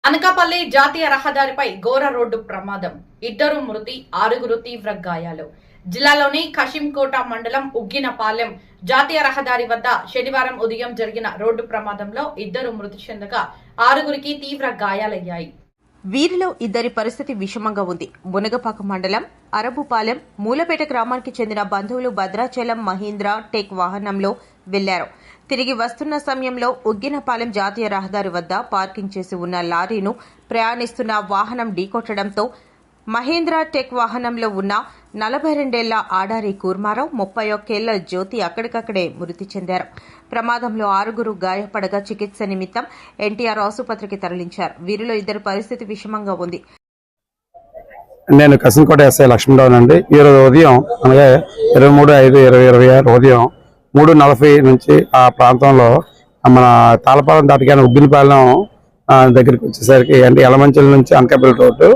అనకాపల్లి జాతీయ రహదారిపై ఘోర రోడ్డు ప్రమాదం, 2 మృతి, 6 తీవ్ర గాయాలు. జిల్లాలోని కశింకోట మండలం ఉగ్గినపాలెం జాతీయ రహదారి వద్ద శనివారం ఉదయం జరిగిన రోడ్డు ప్రమాదంలో 2 మృతి చెందగా 6 తీవ్ర గాయాలయ్యాయి. వీరిలో 2 పరిస్థితి విషమంగా ఉంది. మునగపాక మండలం అరబుపాలెం మూలపేట గ్రామానికి చెందిన బంధువులు భద్రాచలం మహీంద్రా టెక్ వాహనంలో వెళ్లారు. తిరిగి వస్తున్న సమయంలో ఉగ్గినపాలెం జాతీయ రహదారి వద్ద పార్కింగ్ చేసి ఉన్న లారీను ప్రయాణిస్తున్న వాహనం ఢీకొట్టడంతో మహీంద్రా టెక్ వాహనంలో ఉన్న 42 ఏళ్ల ఆడారి కూర్మారావు, 31 ఏళ్ల జ్యోతి అక్కడికక్కడే మృతి చెందారు. ప్రమాదంలో 6 గాయపడగా చికిత్స నిమిత్తం ఎన్టీఆర్ ఆసుపత్రికి తరలించారు. వీరిలో 2 పరిస్థితి విషమంగా ఉంది. నేను కసింకోట ఎస్ఐ లక్ష్మణరావు అండి. ఈరోజు ఉదయం అనగా 23/5/2026 ఉదయం 3:40 నుంచి ఆ ప్రాంతంలో మన తాళపాలెం దాటికాని ఉగ్గినపాలెం దగ్గరికి వచ్చేసరికి అంటే యలమంచిల నుంచి అనకాపల్లి రోడ్డు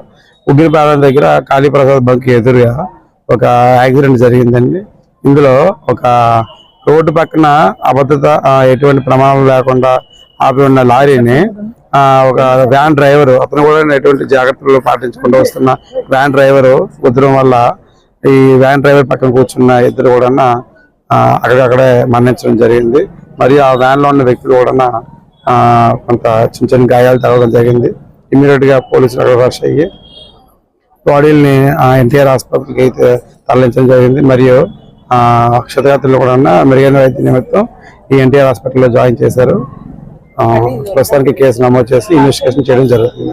ఉగ్గినపాలెం దగ్గర కాళీప్రసాద్ బంక్ ఎదురుగా ఒక యాక్సిడెంట్ జరిగిందండి. ఇందులో ఒక రోడ్డు పక్కన అబద్ధత ఎటువంటి ప్రమాదం లేకుండా ఆపి ఉన్న లారీని ఒక వ్యాన్ డ్రైవరు అతను కూడా ఎటువంటి జాగ్రత్తలు పాటించకుండా వస్తున్న వ్యాన్ డ్రైవరు గుద్దడం వల్ల ఈ వ్యాన్ డ్రైవర్ పక్కన కూర్చున్న 2 కూడా అక్కడక్కడే మరణించడం జరిగింది. మరియు ఆ వ్యాన్ లో ఉన్న వ్యక్తులు కూడా కొంత చిన్న గాయాలు తగలడం జరిగింది. ఇమ్మీడియట్ గా పోలీసులు అక్కడ రష్ అయ్యి బాడీలని ఎన్టీఆర్ ఆసుపత్రికి అయితే తరలించడం జరిగింది. మరియు క్షతగాత్రులు కూడా మెరుగైన వైద్య నిమిత్తం ఈ ఎన్టీఆర్ హాస్పిటల్లో జాయిన్ చేశారు. ప్రస్తుతానికి కేసు నమోదు చేసి ఇన్వెస్టిగేషన్ చేయడం జరుగుతుంది.